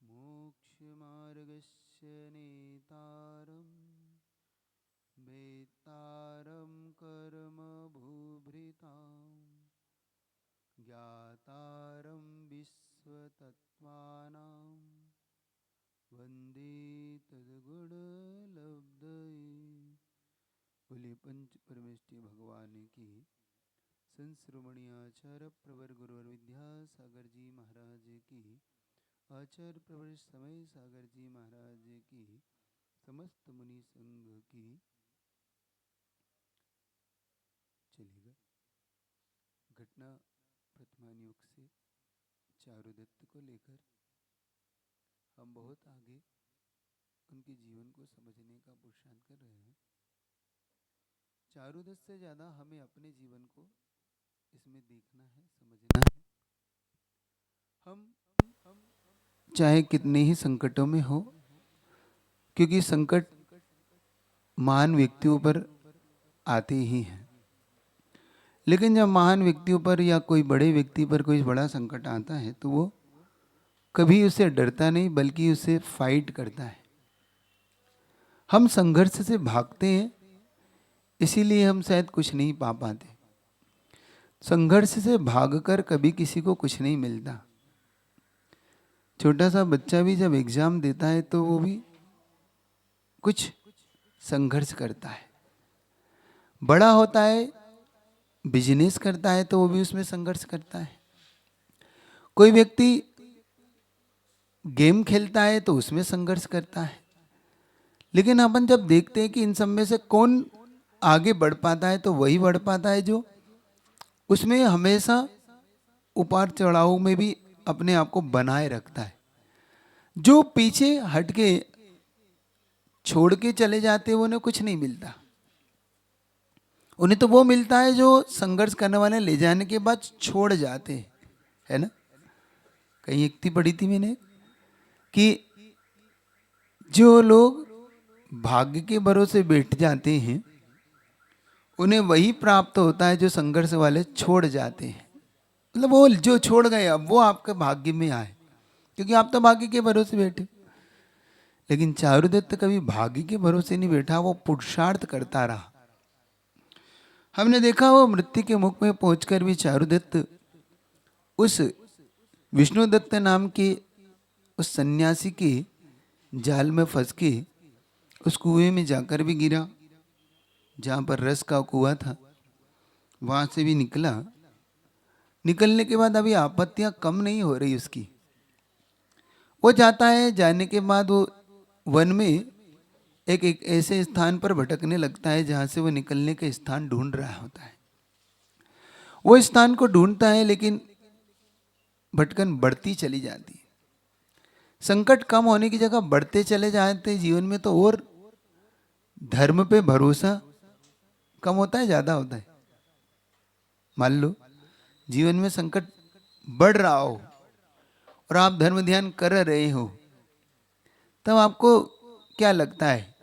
मोक्षमार्गस्य नेतारं वेत्तारं कर्मभूभृतां ज्ञातारं विश्वतत्त्वानां वन्दे तद्गुणलब्धये। बोले पंच परमेष्टि भगवान की संश्रोमणी आचार्य प्रवर गुरुवर विद्यासागर जी महाराज की, आचार्य प्रवर समय सागर जी महाराज की, समस्त मुनि संघ की। चलेगा। घटना वर्तमान युग से चारुदत्त को लेकर हम बहुत आगे उनके जीवन को समझने का पुरुषार्थ कर रहे हैं। चारुदत्त से ज्यादा हमें अपने जीवन को इसमें देखना है, समझना है। हम चाहे कितने ही संकटों में हो, क्योंकि संकट महान व्यक्तियों पर आते ही हैं, लेकिन जब महान व्यक्तियों पर या कोई बड़े व्यक्ति पर कोई बड़ा संकट आता है तो वो कभी उससे डरता नहीं, बल्कि उससे फाइट करता है। हम संघर्ष से भागते हैं, इसीलिए हम शायद कुछ नहीं पा पाते। संघर्ष से भागकर कभी किसी को कुछ नहीं मिलता। छोटा सा बच्चा भी जब एग्जाम देता है तो वो भी कुछ संघर्ष करता है। बड़ा होता है, बिजनेस करता है तो वो भी उसमें संघर्ष करता है। कोई व्यक्ति गेम खेलता है तो उसमें संघर्ष करता है। लेकिन अपन जब देखते हैं कि इन सब में से कौन आगे बढ़ पाता है, तो वही बढ़ पाता है जो उसमें हमेशा उतार चढ़ाव में भी अपने आप को बनाए रखता है। जो पीछे हटके छोड़ के चले जाते हैं उन्हें कुछ नहीं मिलता। उन्हें तो वो मिलता है जो संघर्ष करने वाले ले जाने के बाद छोड़ जाते हैं, है ना। कहीं एक थी पढ़ी थी मैंने कि जो लोग भाग्य के भरोसे बैठ जाते हैं उन्हें वही प्राप्त होता है जो संघर्ष वाले छोड़ जाते हैं। मतलब वो जो छोड़ गए अब वो आपके भाग्य में आए, क्योंकि आप तो भाग्य के भरोसे बैठे। लेकिन चारुदत्त कभी भाग्य के भरोसे नहीं बैठा, वो पुरुषार्थ करता रहा। हमने देखा वो मृत्यु के मुख में पहुंचकर भी चारुदत्त उस विष्णुदत्त नाम के उस सन्यासी के जाल में फंस के उस कुएं में जाकर भी गिरा, जहाँ पर रस का कुआं था। वहाँ से भी निकला। निकलने के बाद अभी आपत्तियाँ कम नहीं हो रही उसकी। वो जाता है, जाने के बाद वो वन में एक ऐसे स्थान पर भटकने लगता है जहाँ से वो निकलने का स्थान ढूंढ रहा होता है। वो स्थान को ढूंढता है, लेकिन भटकन बढ़ती चली जाती है। संकट कम होने की जगह बढ़ते चले जाते जीवन में, तो और धर्म पे भरोसा कम होता है, ज्यादा होता है। मान लो जीवन में संकट बढ़ रहा हो और आप धर्म ध्यान कर रहे हो, तब आपको क्या लगता है,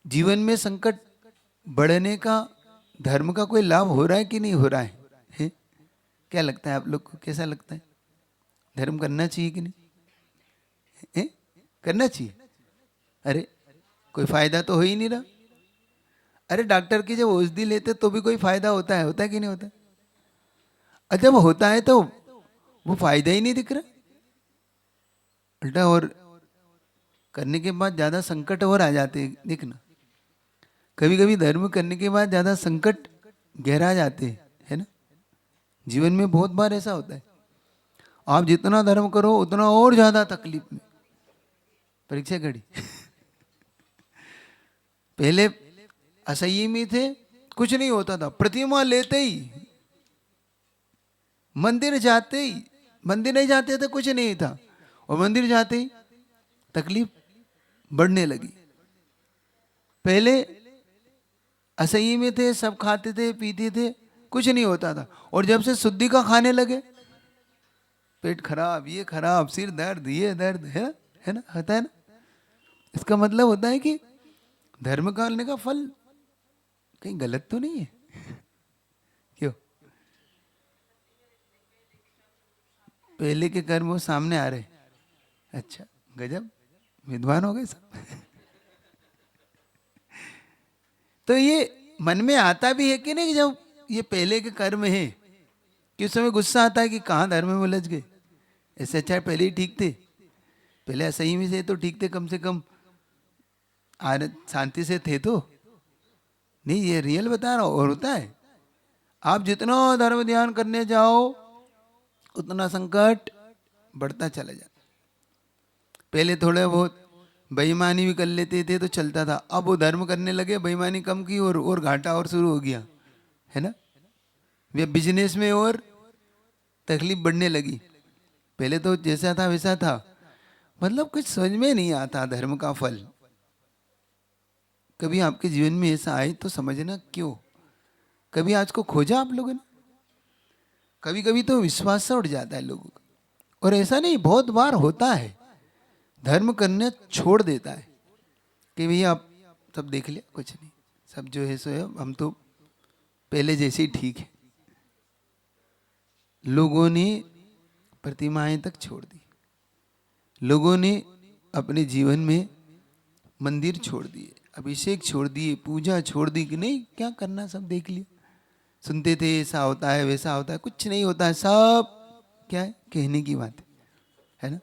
जीवन में संकट बढ़ने का धर्म का कोई लाभ हो रहा है कि नहीं हो रहा है? क्या लगता है आप लोग को, कैसा लगता है? धर्म करना चाहिए कि नहीं? है? करना चाहिए। अरे कोई फायदा तो हो ही नहीं रहा। अरे डॉक्टर की जब औषधि लेते तो भी कोई फायदा होता है कि नहीं होता? और जब होता है तो वो फायदा ही नहीं दिख रहा, उल्टा और करने के बाद ज्यादा संकट और आ जाते हैं। देखना, कभी कभी धर्म करने के बाद ज्यादा संकट गहरा जाते हैं, है ना। जीवन में बहुत बार ऐसा होता है। आप जितना धर्म करो उतना और ज्यादा तकलीफ में। परीक्षा घड़ी पहले असंयमी थे, कुछ नहीं होता था। प्रतिमा लेते ही, मंदिर जाते ही, मंदिर नहीं जाते थे कुछ नहीं था, और मंदिर जाते ही तकलीफ बढ़ने लगी। पहले असंयमी थे, सब खाते थे पीते थे, कुछ नहीं होता था, और जब से शुद्धि का खाने लगे, पेट खराब, ये खराब, सिर दर्द, ये दर्द, है ना, होता है ना। इसका मतलब होता है कि धर्म करने का फल कहीं गलत तो नहीं है। क्यों? पहले के कर्म वो सामने आ रहे। अच्छा, गजब, विद्वान हो गए सब। तो ये मन में आता भी है कि नहीं, जब ये पहले के कर्म है कि उस समय गुस्सा आता है कि कहाँ धर्म में उलझ गए, ऐसे अच्छा है पहले ही ठीक थे, पहले सही में से तो ठीक थे, कम से कम शांति से थे तो नहीं। ये रियल बता रहा हूँ। और होता है, आप जितना धर्म ध्यान करने जाओ उतना संकट बढ़ता चला जाता। पहले थोड़े बहुत बेईमानी भी कर लेते थे तो चलता था, अब वो धर्म करने लगे, बेईमानी कम की और घाटा और शुरू हो गया, है ना। वे बिजनेस में और तकलीफ बढ़ने लगी। पहले तो जैसा था वैसा था, मतलब कुछ समझ में नहीं आता धर्म का फल। कभी आपके जीवन में ऐसा आए तो समझना क्यों। कभी आज को खोजा आप लोगों ने? कभी कभी तो विश्वास से उठ जाता है लोगों का, और ऐसा नहीं, बहुत बार होता है, धर्म करने छोड़ देता है कि भैया आप सब देख लिया, कुछ नहीं, सब जो है सो है, हम तो पहले जैसे ही ठीक है। लोगों ने प्रतिमाएं तक छोड़ दी, लोगों ने अपने जीवन में मंदिर छोड़ दिए, अभिषेक छोड़ दिए, पूजा छोड़ दी कि नहीं क्या करना, सब देख लिया। सुनते थे ऐसा होता है वैसा होता है, कुछ नहीं होता है, सब क्या है, कहने की बात है ना,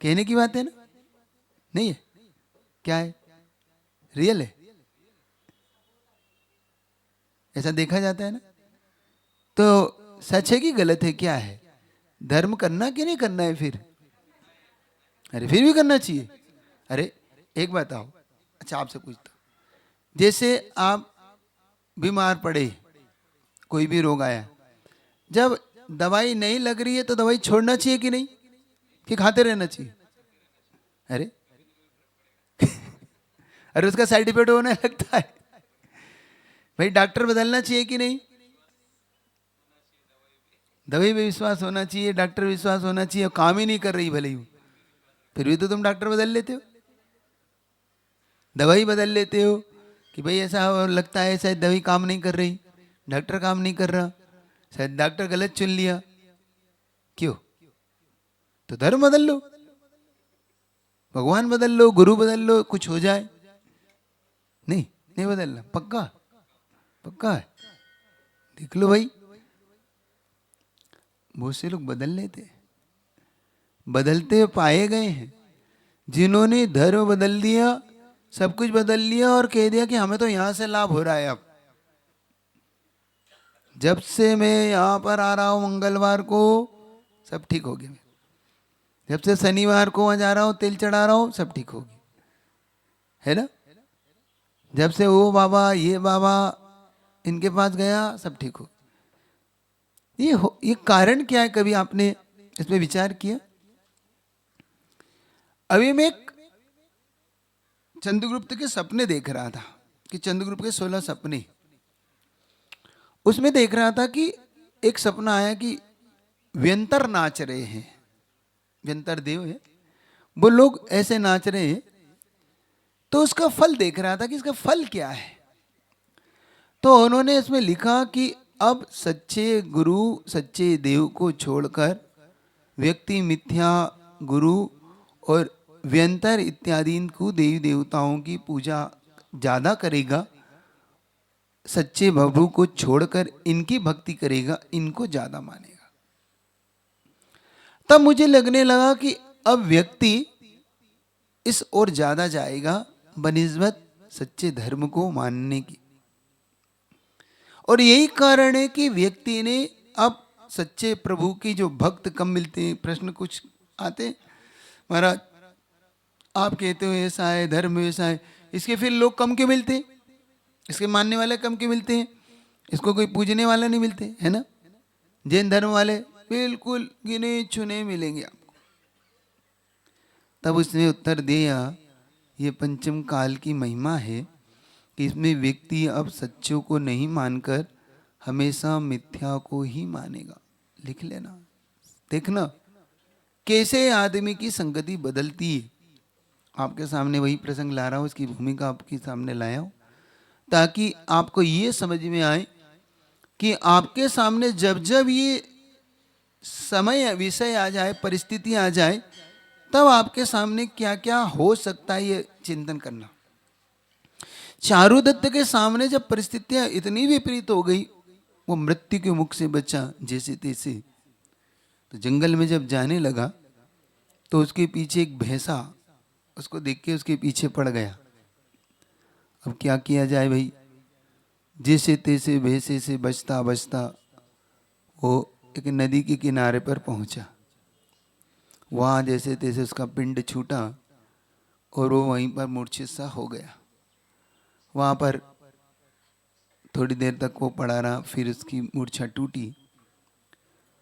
कहने की बात है ना, नहीं है, क्या है, रियल है, ऐसा देखा जाता है ना। तो सच है कि गलत है, क्या है, धर्म करना कि नहीं करना है फिर? अरे फिर भी करना चाहिए। अरे एक बात आओ, अच्छा आपसे पूछता हूं, जैसे आप बीमार पड़े, कोई भी रोग आया, जब दवाई नहीं लग रही है तो दवाई छोड़ना चाहिए कि नहीं, कि खाते रहना चाहिए? अरे अरे उसका साइड इफेक्ट होने लगता है, भाई डॉक्टर बदलना चाहिए कि नहीं? दवाई पे विश्वास होना चाहिए, डॉक्टर विश्वास होना चाहिए, काम ही नहीं कर रही भले ही, फिर भी तो तुम डॉक्टर बदल लेते हो, दवाई बदल लेते हो कि भाई ऐसा लगता है शायद दवाई काम नहीं कर रही, डॉक्टर काम नहीं कर रहा, शायद डॉक्टर गलत चुन लिया, क्यों? तो धर्म बदल लो, भगवान बदल लो, गुरु बदल लो, कुछ हो जाए। नहीं, नहीं बदलना, पक्का पक्का है, देख लो भाई, बहुत से लोग बदल लेते, बदलते पाए गए हैं, जिन्होंने धर्म बदल दिया, सब कुछ बदल लिया और कह दिया कि हमें तो यहां से लाभ हो रहा है। अब जब से मैं यहां पर आ रहा हूं मंगलवार को, सब ठीक हो गया, जब से शनिवार को वहां जा रहा हूं तेल चढ़ा रहा हूं, सब ठीक हो गया, है ना। जब से वो बाबा ये बाबा इनके पास गया, सब ठीक हो। ये कारण क्या है, कभी आपने इस पे विचार किया? अभी मैं एक चंद्रगुप्त के सपने देख रहा था कि चंद्रगुप्त के 16 सपने, उसमें देख रहा था कि एक सपना आया कि व्यंतर नाच रहे हैं, व्यंतर देव है, वो लोग ऐसे नाच रहे हैं, तो उसका फल देख रहा था कि इसका फल क्या है। तो उन्होंने इसमें लिखा कि अब सच्चे गुरु सच्चे देव को छोड़कर व्यक्ति मिथ्या गुरु और व्यंतर इत्यादि को देवी देवताओं की पूजा ज्यादा करेगा, सच्चे प्रभु को छोड़कर इनकी भक्ति करेगा, इनको ज्यादा मानेगा। तब मुझे लगने लगा कि अब व्यक्ति इस ओर ज्यादा जाएगा बनिस्बत सच्चे धर्म को मानने की, और यही कारण है कि व्यक्ति ने अब सच्चे प्रभु की जो भक्त कम मिलते हैं। प्रश्न कुछ आते, महाराज आप कहते हो ऐसा है, धर्म ऐसा है, इसके फिर लोग कम क्यों मिलते हैं, इसके मानने वाले कम क्यों मिलते हैं, इसको कोई पूजने वाला नहीं मिलते, है ना। जैन धर्म वाले बिल्कुल गिने चुने मिलेंगे आपको। तब उसने उत्तर दिया, ये पंचम काल की महिमा है कि इसमें व्यक्ति अब सच्चों को नहीं मानकर हमेशा मिथ्या को ही मानेगा। लिख लेना, देखना कैसे आदमी की संगति बदलती है। आपके सामने वही प्रसंग ला रहा हूं, उसकी भूमिका आपके सामने लाया हूं, ताकि आपको ये समझ में आए कि आपके सामने जब जब ये समय विषय आ जाए, परिस्थिति आ जाए, तब आपके सामने क्या क्या हो सकता है ये चिंतन करना। चारुदत्त के सामने जब परिस्थितियां इतनी विपरीत हो गई, वो मृत्यु के मुख से बचा जैसे तैसे, तो जंगल में जब जाने लगा तो उसके पीछे एक भैंसा उसको देख के उसके पीछे पड़ गया। अब क्या किया जाए भाई, जैसे तैसे भैंसे से बचता बचता वो एक नदी के किनारे पर पहुंचा। वहां जैसे तैसे उसका पिंड छूटा और वो वहीं पर मूर्छित सा हो गया। वहां पर थोड़ी देर तक वो पड़ा रहा, फिर उसकी मूर्छा टूटी।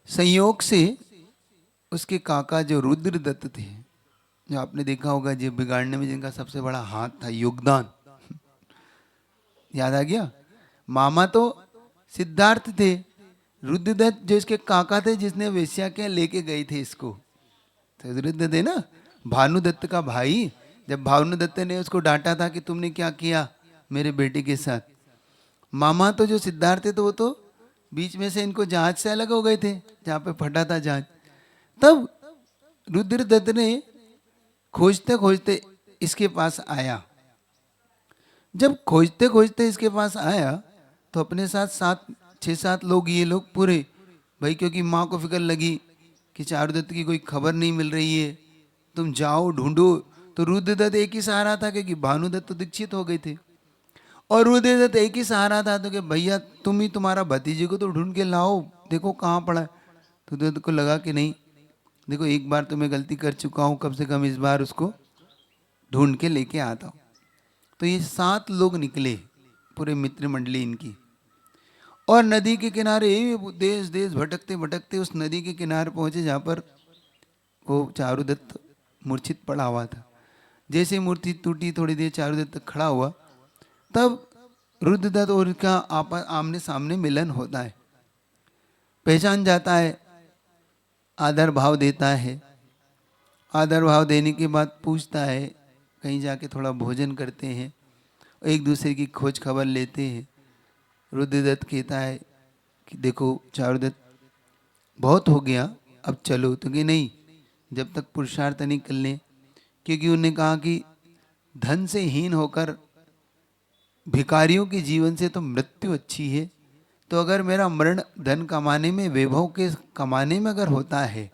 संयोग से उसके काका जो रुद्रदत्त थे, जो आपने देखा होगा जो बिगाड़ने में जिनका सबसे बड़ा हाथ था, योगदान, याद आ गया। मामा तो सिद्धार्थ थे, रुद्रदत्त जो इसके काका थे जिसने वेश्या के लेके गए थे इसको, तो रुद्रदत्त है ना, भानुदत्त का भाई। जब भानुदत्त ने उसको डांटा था कि तुमने क्या किया मेरे बेटे के साथ, मामा तो जो सिद्धार्थ थे तो वो तो बीच में से इनको जहाज से अलग हो गए थे जहाँ पे फटा था जहाज। तब रुद्रदत्त ने खोजते खोजते इसके पास आया। जब खोजते खोजते इसके पास आया तो अपने साथ 6-7 लोग, ये लोग पूरे भाई, क्योंकि माँ को फिक्र लगी कि चारुदत्त की कोई खबर नहीं मिल रही है, तुम जाओ ढूंढो। तो रुद्रदत्त एक ही सहारा था क्योंकि भानुदत्त तो दीक्षित हो गए थे, और रुद्रदत्त एक ही सहारा था तो कि भैया तुम ही तुम्हारा भतीजे को तो ढूंढ के लाओ, देखो कहाँ पड़ा है। तो रुद्रदत्त को लगा कि नहीं, देखो एक बार तो मैं गलती कर चुका हूँ, कम से कम इस बार उसको ढूंढ के लेके आता हूँ। तो ये 7 लोग निकले, पूरे मित्र मंडली इनकी, और नदी के किनारे देश देश भटकते भटकते उस नदी के किनारे पहुंचे जहाँ पर वो चारुदत्त मूर्छित पड़ा हुआ था। जैसे मूर्ति टूटी, थोड़ी देर चारुदत्त खड़ा हुआ, तब रुद्रदत्त और उसका आमने सामने मिलन होता है। पहचान जाता है, आदर भाव देता है। आदर भाव देने के बाद पूछता है, कहीं जाके थोड़ा भोजन करते हैं, एक दूसरे की खोज खबर लेते हैं। रुद्रदत्त कहता है कि देखो चारुदत्त, बहुत हो गया, अब चलो। तो कि नहीं, जब तक पुरुषार्थ नहीं कर लें, क्योंकि उन्होंने कहा कि धन से हीन होकर भिखारियों के जीवन से तो मृत्यु अच्छी है। तो अगर मेरा मरण धन कमाने में, वैभव के कमाने में अगर होता है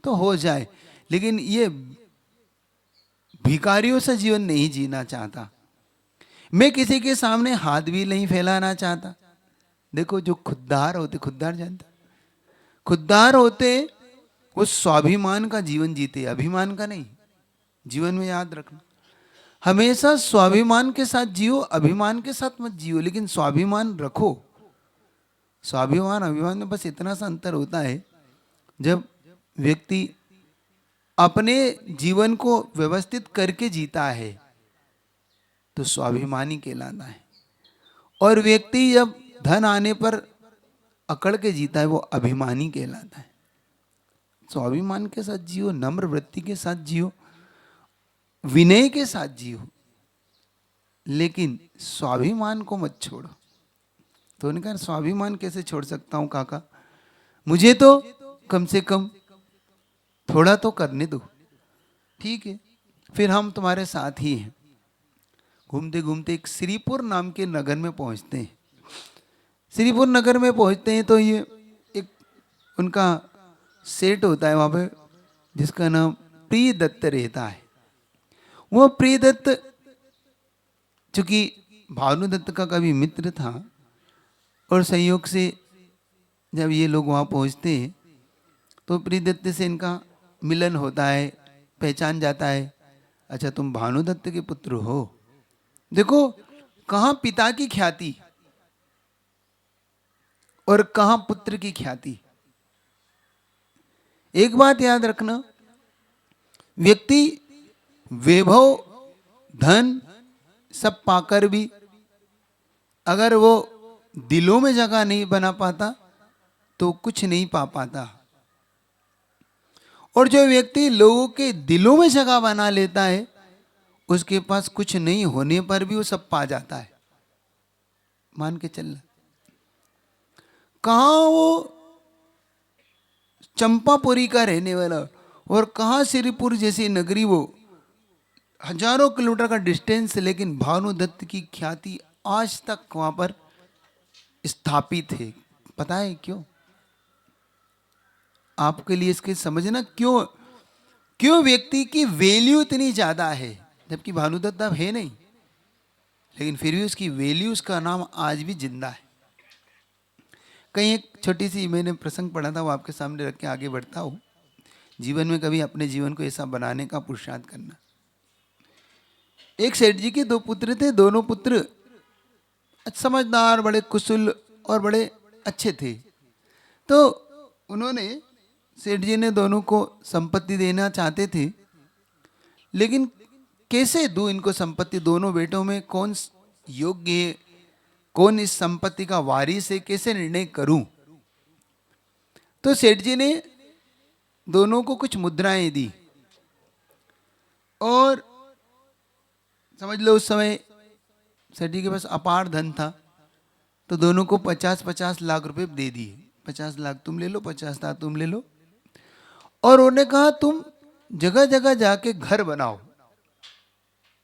तो हो जाए, लेकिन ये भिखारियों से जीवन नहीं जीना चाहता। मैं किसी के सामने हाथ भी नहीं फैलाना चाहता। देखो जो खुद्दार होते, खुद्दार जानते, खुद्दार होते वो स्वाभिमान का जीवन जीते, अभिमान का नहीं। जीवन में याद रखना, हमेशा स्वाभिमान के साथ जियो, अभिमान के साथ मत जियो, लेकिन स्वाभिमान रखो। स्वाभिमान अभिमान में बस इतना सा अंतर होता है, जब व्यक्ति अपने जीवन को व्यवस्थित करके जीता है तो स्वाभिमानी कहलाता है, और व्यक्ति जब धन आने पर अकड़ के जीता है वो अभिमानी कहलाता है। स्वाभिमान के साथ जियो, नम्र वृत्ति के साथ जियो, विनय के साथ जियो, लेकिन स्वाभिमान को मत छोड़ो। तो उन्होंने कहा स्वाभिमान कैसे छोड़ सकता हूं काका, मुझे तो कम से कम थोड़ा तो करने दो। ठीक है, फिर हम तुम्हारे साथ ही हैं। घूमते घूमते एक श्रीपुर नाम के नगर में पहुंचते हैं। श्रीपुर नगर में पहुंचते हैं तो ये एक उनका सेठ होता है वहां पे, जिसका नाम प्रियदत्त रहता है। वो प्रियदत्त चूंकि भानुदत्त का कभी मित्र था, और संयोग से जब ये लोग वहाँ पहुँचते हैं तो प्रियदत्त से इनका मिलन होता है, पहचान जाता है, अच्छा तुम भानुदत्त के पुत्र हो। देखो कहाँ पिता की ख्याति और कहाँ पुत्र की ख्याति। एक बात याद रखना, व्यक्ति वैभव धन सब पाकर भी अगर वो दिलों में जगह नहीं बना पाता तो कुछ नहीं पा पाता, और जो व्यक्ति लोगों के दिलों में जगह बना लेता है उसके पास कुछ नहीं होने पर भी वो सब पा जाता है। मान के चलना, कहाँ वो चंपापुरी का रहने वाला, और कहाँ सिरीपुर जैसी नगरी, वो हजारों किलोमीटर का डिस्टेंस, लेकिन भानुदत्त की ख्याति आज तक वहां पर स्थापित है। पता है क्यों? आपके लिए इसके समझना क्यों, क्यों व्यक्ति की वैल्यू इतनी ज्यादा है, जबकि भानुदत्त अब है नहीं, लेकिन फिर भी उसकी वैल्यू, उसका नाम आज भी जिंदा है। कहीं एक छोटी सी मैंने प्रसंग पढ़ा था, वो आपके सामने रख के आगे बढ़ता हूँ। जीवन में कभी अपने जीवन को ऐसा बनाने का पुरुषार्थ करना। एक सेठ जी के दो पुत्र थे, दोनों पुत्र समझदार, बड़े कुशल और बड़े अच्छे थे। तो उन्होंने, सेठ जी ने दोनों को संपत्ति देना चाहते थे, लेकिन कैसे दूं इनको संपत्ति, दोनों बेटों में कौन योग्य है, कौन इस संपत्ति का वारिस है, कैसे निर्णय करूं। तो सेठ जी ने दोनों को कुछ मुद्राएं दी, और समझ लो उस समय सेठ जी के पास अपार धन था, तो दोनों को 50-50 लाख रुपए दे दिए। 50 लाख तुम ले लो, 50 लाख तुम ले लो, और उन्होंने कहा तुम जगह जगह जाके घर बनाओ।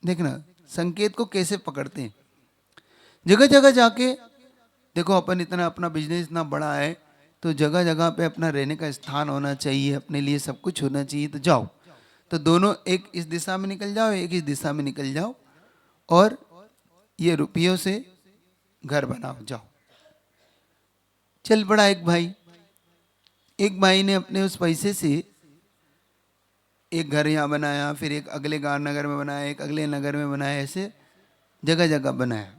देखना संकेत को कैसे पकड़ते हैं। जगह जगह जाके, देखो अपन इतना, अपना बिजनेस इतना बड़ा है, तो जगह जगह पे अपना रहने का स्थान होना चाहिए, अपने लिए सब कुछ होना चाहिए। तो जाओ, तो दोनों एक इस दिशा में निकल जाओ, एक इस दिशा में निकल जाओ, और ये रुपयों से घर बनाओ, जाओ। चल पड़ा एक भाई। एक भाई ने अपने उस पैसे से एक घर यहाँ बनाया, फिर एक अगले गांव नगर में बनाया, एक अगले नगर में बनाया, ऐसे जगह जगह बनाया।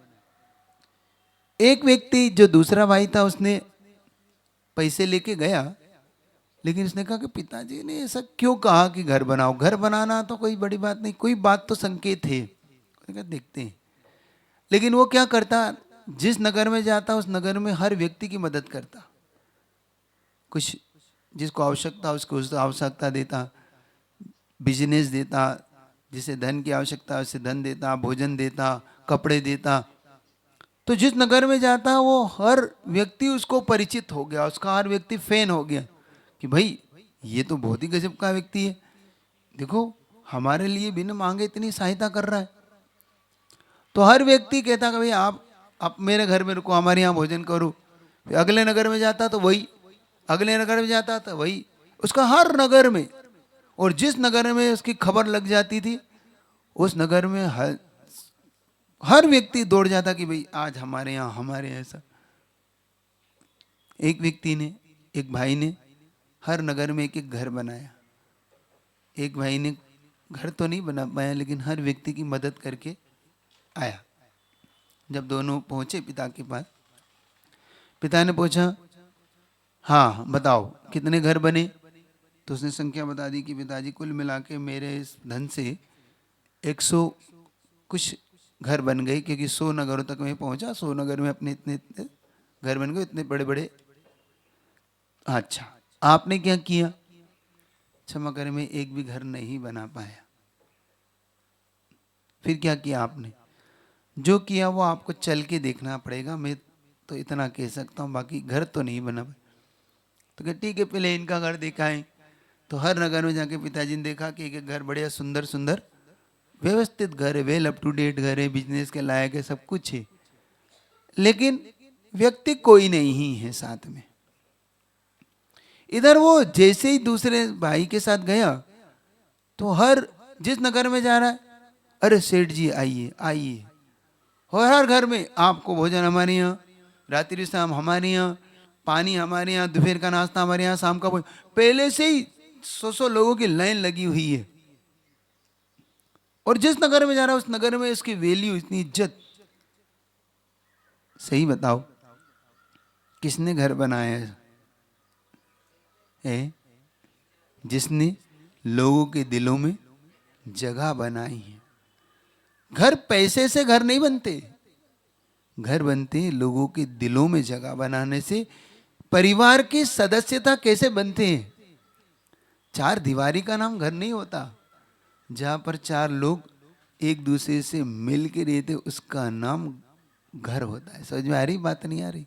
एक व्यक्ति जो दूसरा भाई था, उसने पैसे लेके गया, लेकिन उसने कहा कि पिताजी ने ऐसा क्यों कहा कि घर बनाओ, घर बनाना तो कोई बड़ी बात नहीं, कोई बात तो संकेत है। उसने कहा देखते हैं। लेकिन वो क्या करता, जिस नगर में जाता उस नगर में हर व्यक्ति की मदद करता, कुछ जिसको आवश्यकता उसको उस आवश्यकता देता, बिजनेस देता, जिसे धन की आवश्यकता उसे धन देता, भोजन देता, कपड़े देता। तो जिस नगर में जाता वो हर व्यक्ति उसको परिचित हो गया, उसका हर व्यक्ति फैन हो गया कि भाई ये तो बहुत ही गजब का व्यक्ति है, देखो हमारे लिए बिना मांगे इतनी सहायता कर रहा है। तो हर व्यक्ति कहता कि भाई आप मेरे घर में रुको, हमारे यहाँ भोजन करो। फिर अगले नगर में जाता तो वही, अगले नगर में जाता तो वही, उसका हर नगर में, और जिस नगर में उसकी खबर लग जाती थी उस नगर में हर व्यक्ति दौड़ जाता कि भाई आज हमारे यहाँ, हमारे यहाँ ऐसा। एक व्यक्ति ने, एक भाई ने हर नगर में एक एक घर बनाया। एक भाई ने घर तो नहीं बना पाया, लेकिन हर व्यक्ति की मदद करके आया। जब दोनों पहुंचे पिता के पास, पिता ने पूछा हाँ बताओ कितने घर बने। तो उसने संख्या बता दी कि पिताजी कुल मिला के मेरे इस धन से 100 कुछ घर बन गए, क्योंकि 100 नगरों तक मैं पहुंचा, 100 नगर में अपने इतने इतने घर बन गए, इतने बड़े बड़े। अच्छा आपने क्या किया? क्षमा करें मैं एक भी घर नहीं बना पाया। फिर क्या किया आपने? जो किया वो आपको चल के देखना पड़ेगा, मैं तो इतना कह सकता हूँ, बाकी घर तो नहीं बना। तो क्या ठीक है, पहले इनका घर दिखाएं। तो हर नगर में जाके पिताजी ने देखा कि एक घर बढ़िया सुंदर सुंदर व्यवस्थित घर है, वेल अप टू डेट घर है, बिजनेस के लायक है, सब कुछ है, लेकिन व्यक्ति कोई नहीं है साथ में। इधर वो जैसे ही दूसरे भाई के साथ गया तो हर जिस नगर में जा रहा है, अरे सेठ जी आइए आइए, और हर घर में आपको भोजन हमारे यहाँ, रात्रि शाम हमारे यहाँ, पानी हमारे यहाँ, दोपहर का नाश्ता हमारे यहाँ, शाम का भोजन। पहले से ही 100 लोगों की लाइन लगी हुई है, और जिस नगर में जा रहा है उस नगर में इसकी वैल्यू, इतनी इज्जत। सही बताओ किसने घर बनाया है? जिसने लोगों के दिलों में जगह बनाई है। घर पैसे से घर नहीं बनते, घर बनते लोगों के दिलों में जगह बनाने से। परिवार की सदस्यता कैसे बनते हैं? चार दीवारी का नाम घर नहीं होता। जहां पर चार लोग एक दूसरे से मिल के रहते उसका नाम घर होता है। समझ में आ रही बात? नहीं आ रही?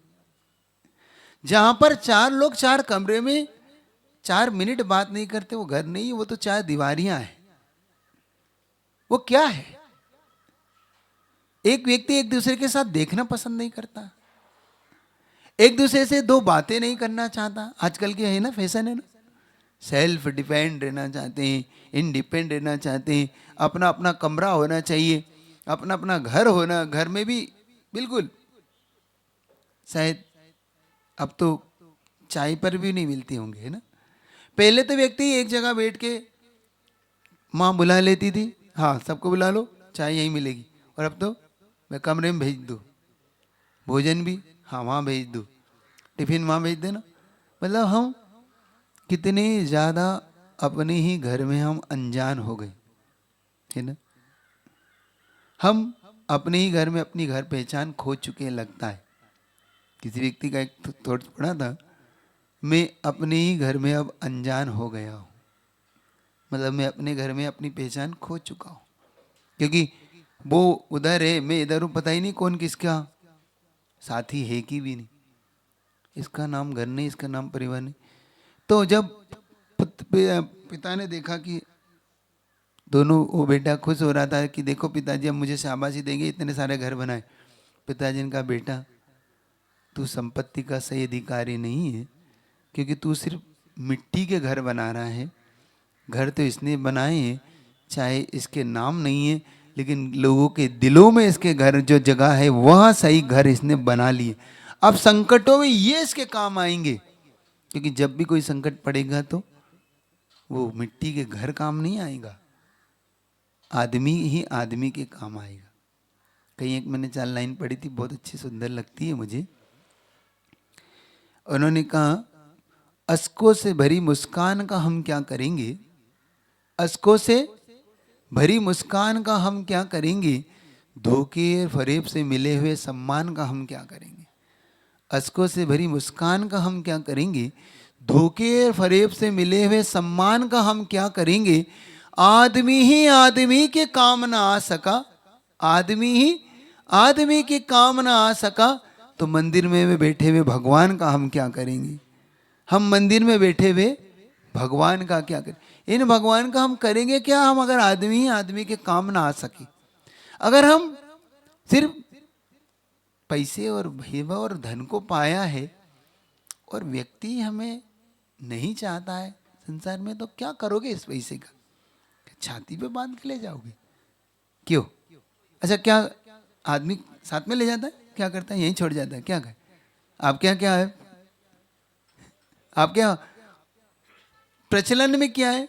जहां पर चार लोग चार कमरे में 4 मिनट बात नहीं करते, वो घर नहीं, वो तो 4 दीवारियां हैं। वो क्या है? एक व्यक्ति एक दूसरे के साथ देखना पसंद नहीं करता, एक दूसरे से 2 बातें नहीं करना चाहता। आजकल के है ना, फैशन है ना, सेल्फ डिपेंड रहना चाहते हैं, इंडिपेंडेंट रहना चाहते हैं, अपना अपना कमरा होना चाहिए, अपना अपना घर होना, घर में भी बिल्कुल, शायद अब तो चाय पर भी नहीं मिलती होंगे, है ना। पहले तो व्यक्ति एक जगह बैठ के माँ बुला लेती थी, हाँ सबको बुला लो, चाय यहीं मिलेगी। और अब तो मैं कमरे में भेज दूँ, भोजन भी हाँ वहाँ भेज दूँ, टिफिन वहाँ भेज देना। मतलब हम कितने ज़्यादा अपने ही घर में हम अनजान हो गए, है ना। हम अपने ही घर में अपनी घर पहचान खो चुके हैं लगता है। किसी व्यक्ति का एक थॉट पढ़ा था, मैं अपने ही घर में अब अनजान हो गया हूँ। मतलब मैं अपने घर में अपनी पहचान खो चुका हूँ, क्योंकि वो उधर है, मैं इधर हूँ, पता ही नहीं कौन किसका साथी है कि भी नहीं। इसका नाम घर नहीं, इसका नाम परिवार नहीं। तो जब पिता ने देखा कि दोनों, वो बेटा खुश हो रहा था कि देखो पिताजी अब मुझे शाबाशी देंगे, इतने सारे घर बनाए। पिताजी ने कहा बेटा तू संपत्ति का सही अधिकारी नहीं है, क्योंकि तू सिर्फ मिट्टी के घर बना रहा है। घर तो इसने बनाए हैं, चाहे इसके नाम नहीं है, लेकिन लोगों के दिलों में इसके घर जो जगह है वह सही घर इसने बना लिए। अब संकटों में ये इसके काम आएंगे, क्योंकि जब भी कोई संकट पड़ेगा तो वो मिट्टी के घर काम नहीं आएगा, आदमी ही आदमी के काम आएगा। कहीं एक मैंने 4 लाइन पढ़ी थी, बहुत अच्छी सुंदर लगती है मुझे। उन्होंने कहा अश्कों से भरी मुस्कान का हम क्या करेंगे, अश्कों से भरी मुस्कान का हम क्या करेंगे, धोखे फरेब से मिले हुए सम्मान का हम क्या करेंगे। अश्कों से भरी मुस्कान का हम क्या करेंगे, धोखे फरेब से मिले हुए सम्मान का हम क्या करेंगे। आदमी ही आदमी के काम ना आ सका, आदमी ही आदमी के काम ना आ सका, तो मंदिर में बैठे हुए भगवान का हम क्या करेंगे। हम मंदिर में बैठे हुए भगवान का क्या करें, इन भगवान का हम करेंगे क्या, हम अगर आदमी ही आदमी के काम ना आ सके। अगर हम सिर्फ पैसे और वैभव और धन को पाया है और व्यक्ति हमें नहीं चाहता है संसार में, तो क्या करोगे इस पैसे का, छाती पे बांध के ले जाओगे क्यों। अच्छा क्या आदमी साथ में ले जाता है, क्या करता है, यहीं छोड़ जाता है, क्या कहे। आप क्या क्या है, आप क्या प्रचलन में क्या है,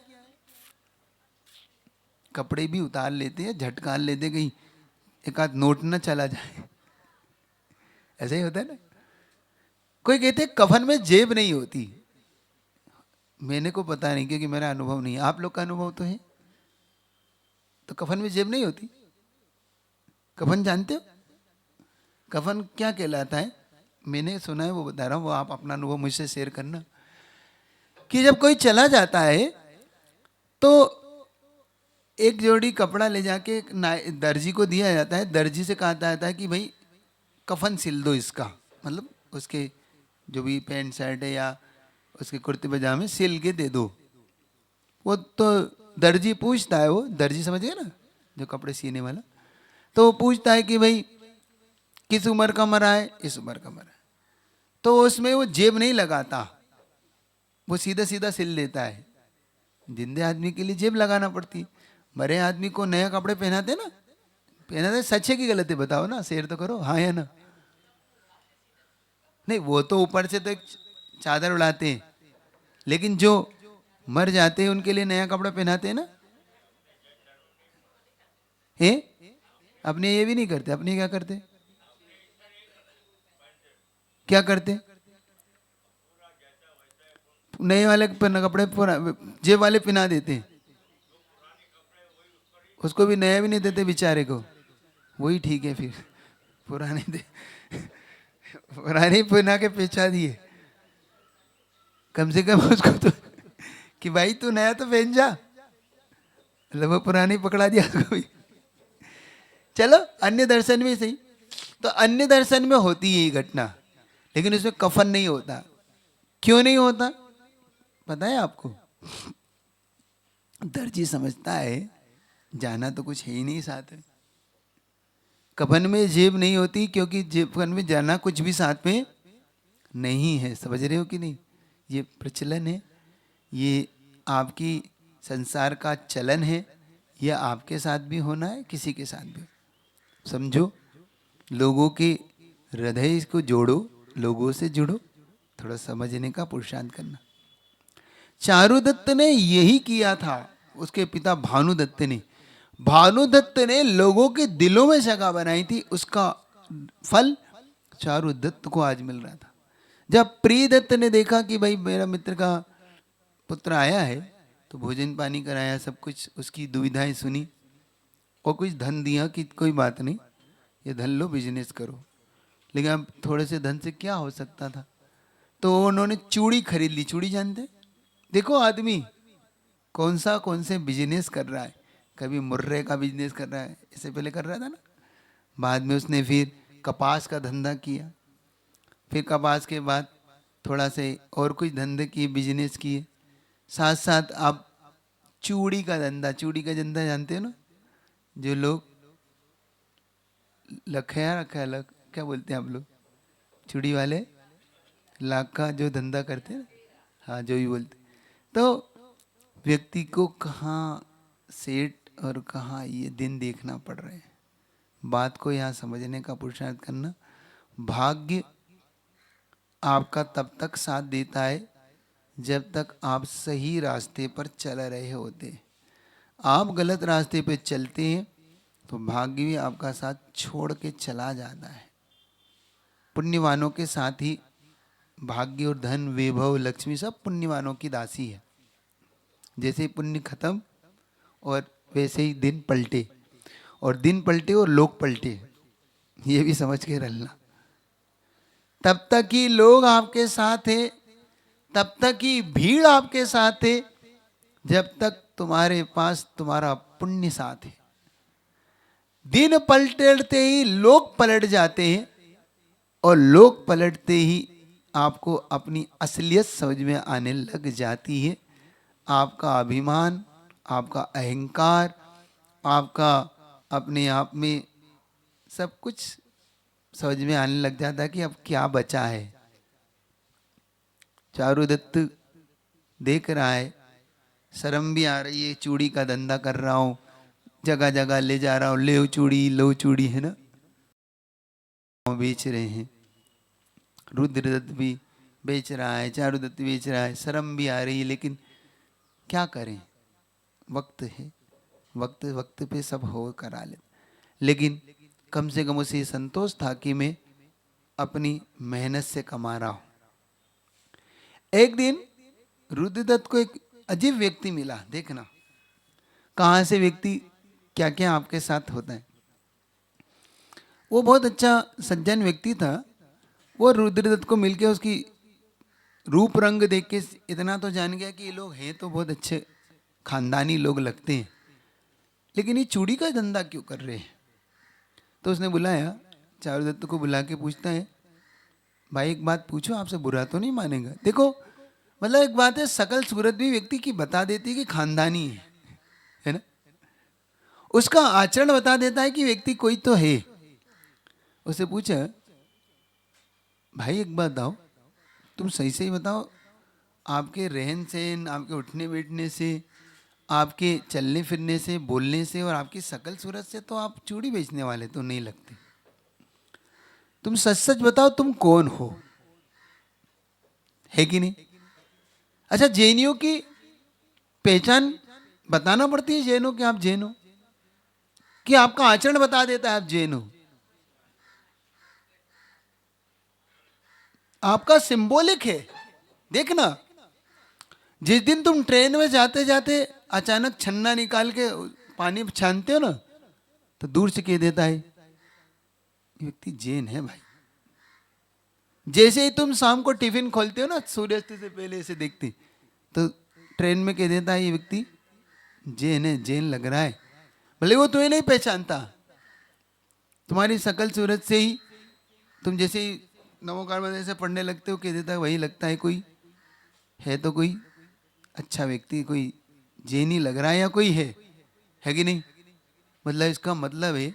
कपड़े भी उतार लेते हैं, झटकार लेते, कहीं एक आध नोट न चला जाए, ऐसा ही होता है ना। कोई कहते हैं कफन में जेब नहीं होती, मैंने को पता नहीं क्योंकि मेरा अनुभव नहीं है, आप लोग का अनुभव तो है। तो कफन में जेब नहीं होती, कफन जानते हो कफन क्या कहलाता है, मैंने सुना है वो बता रहा हूँ, वो आप अपना अनुभव मुझसे शेयर करना। कि जब कोई चला जाता है तो एक जोड़ी कपड़ा ले जाके दर्जी को दिया जाता है, दर्जी से कहा जाता है कि भाई कफन सिल दो इसका, मतलब उसके जो भी पैंट शर्ट है या उसके कुर्ते पजामे सिल के दे दो। वो तो दर्जी पूछता है, वो दर्जी समझ गया ना, जो कपड़े सीने वाला, तो वो पूछता है कि भाई किस उम्र का मरा है, इस उम्र का मरा है। तो उसमें वो जेब नहीं लगाता, वो सीधा सीधा सिल देता है। जिंदे आदमी के लिए जेब लगाना पड़ती है, मरे आदमी को नया कपड़े पहनाते ना, पहनाते, सच है कि गलत है बताओ ना, शेयर तो करो, हाँ या ना। नहीं वो तो ऊपर से तो एक चादर उड़ाते हैं, लेकिन जो मर जाते हैं उनके लिए नया कपड़ा पहनाते हैं ना। है अपने ये भी नहीं करते, अपने क्या करते, क्या करते, नए वाले कपड़े जेब वाले पहना देते हैं, उसको भी नया भी नहीं देते बेचारे को, वही ठीक है फिर, पुराने दे पुराने पहना के पहचा दिए, कम से कम उसको तो कि भाई तू नया तो पहन जा, मतलब वो पुरानी पकड़ा दिया उसको भी। चलो अन्य दर्शन में सही, तो अन्य दर्शन में होती है ये घटना, लेकिन उसमें कफन नहीं होता। क्यों नहीं होता, पता है आपको, दर्जी समझता है जाना तो कुछ है ही नहीं साथ में। कफन में जेब नहीं होती क्योंकि कफन में जाना कुछ भी साथ में नहीं है। समझ रहे हो कि नहीं? ये प्रचलन है, ये आपकी संसार का चलन है। यह आपके साथ भी होना है, किसी के साथ भी। समझो, लोगों के हृदय को जोड़ो, लोगों से जुड़ो, थोड़ा समझने का पुरुषार्थ करना। चारुदत्त ने यही किया था, उसके पिता भानुदत्त ने। भानुदत्त ने लोगों के दिलों में जगह बनाई थी, उसका फल चारुदत्त को आज मिल रहा था। जब प्रियदत्त ने देखा कि भाई मेरा मित्र का पुत्र आया है, तो भोजन पानी कराया, सब कुछ उसकी दुविधाएं सुनी और कुछ धन दिया कि कोई बात नहीं, ये धन लो, बिजनेस करो। लेकिन अब थोड़े से धन से क्या हो सकता था, तो उन्होंने चूड़ी खरीद ली। चूड़ी जानते? देखो आदमी कौन से बिजनेस कर रहा है। कभी मुर्रे का बिजनेस कर रहा है, इससे पहले कर रहा था ना। बाद में उसने फिर कपास का धंधा किया, फिर कपास के बाद थोड़ा से और कुछ धंधे किए, बिजनेस किए। साथ साथ आप चूड़ी का धंधा जानते हो ना, जो लोग लखया रखा है, क्या बोलते हैं आप लोग, चूड़ी वाले लाख का जो धंधा करते हैं, हाँ जो भी बोलते। तो व्यक्ति को कहाँ सेठ और कहाँ ये दिन देखना पड़ रहे हैं। बात को यहाँ समझने का पुरुषार्थ करना। भाग्य आपका तब तक साथ देता है जब तक आप सही रास्ते पर चल रहे होते हैं। आप गलत रास्ते पे चलते हैं तो भाग्य भी आपका साथ छोड़ के चला जाता है। पुण्यवानों के साथ ही भाग्य और धन, वैभव, लक्ष्मी सब पुण्यवानों की दासी है। जैसे ही पुण्य खत्म और वैसे ही दिन पलटे, और दिन पलटे और लोग पलटे, ये भी समझ के रखना। तब तक ही लोग आपके साथ है, तब तक ही भीड़ आपके साथ है, जब तक तुम्हारे पास तुम्हारा पुण्य साथ है। दिन पलटते ही लोग पलट जाते हैं, और लोग पलटते ही आपको अपनी असलियत समझ में आने लग जाती है। आपका अभिमान, आपका अहंकार, आपका अपने आप में सब कुछ समझ में आने लग जाता है कि अब क्या बचा है। चारुदत्त देख रहा है, शर्म भी आ रही है, चूड़ी का धंधा कर रहा हूँ, जगह जगह ले जा रहा हूँ, ले चूड़ी लो चूड़ी, है ना, बेच रहे हैं। रुद्रदत्त भी बेच रहा है, चारुदत्त बेच रहा है, शर्म भी आ रही है, लेकिन क्या करें, वक्त है, वक्त वक्त पे सब हो करा ले। लेकिन कम से कम उसे संतोष था कि मैं अपनी मेहनत से कमा रहा हूं। एक दिन रुद्रदत्त को एक अजीब व्यक्ति मिला। देखना कहां से व्यक्ति क्या क्या आपके साथ होता है। वो बहुत अच्छा सज्जन व्यक्ति था। वो रुद्रदत्त को मिलके उसकी रूप रंग देख के इतना तो जान गया कि ये लोग हैं तो बहुत अच्छे खानदानी लोग लगते हैं, लेकिन ये चूड़ी का धंधा क्यों कर रहे हैं। तो उसने बुलाया, चारुदत्त को बुला के पूछता है, भाई एक बात पूछो, आपसे बुरा तो नहीं मानेगा। देखो मतलब एक बात है, सकल सूरत भी व्यक्ति की बता देती है कि खानदानी है ना, उसका आचरण बता देता है कि व्यक्ति कोई तो है। उसे पूछा, भाई एक बात बताओ, तुम सही सही बताओ, आपके रहन सहन, आपके उठने बैठने से, आपके चलने फिरने से, बोलने से और आपकी सकल सूरत से तो आप चूड़ी बेचने वाले तो नहीं लगते। तुम सच सच बताओ तुम कौन हो, है कि नहीं। अच्छा, जैनियों की पहचान बताना पड़ती है जैन हो कि आप जैन हो, कि आपका आचरण बता देता है आप जैन हो। आपका सिंबॉलिक है। देखना, जिस दिन तुम ट्रेन में जाते जाते अचानक छन्ना निकाल के पानी छानते हो ना, तो दूर से कह देता है ये व्यक्ति जैन है भाई। जैसे ही तुम शाम को टिफिन खोलते हो ना, सूर्यास्त से पहले ऐसे देखते, तो ट्रेन में कह देता है ये व्यक्ति जैन है, जैन लग रहा है। भले वो तुम्हें नहीं पहचानता, तुम्हारी शकल सूरत से ही, तुम जैसे ही नमोकार में से पढ़ने लगते हो, कह देता है वही लगता है, कोई है तो कोई अच्छा व्यक्ति कोई जैनी लग रहा है या कोई है कि नहीं? मतलब इसका मतलब है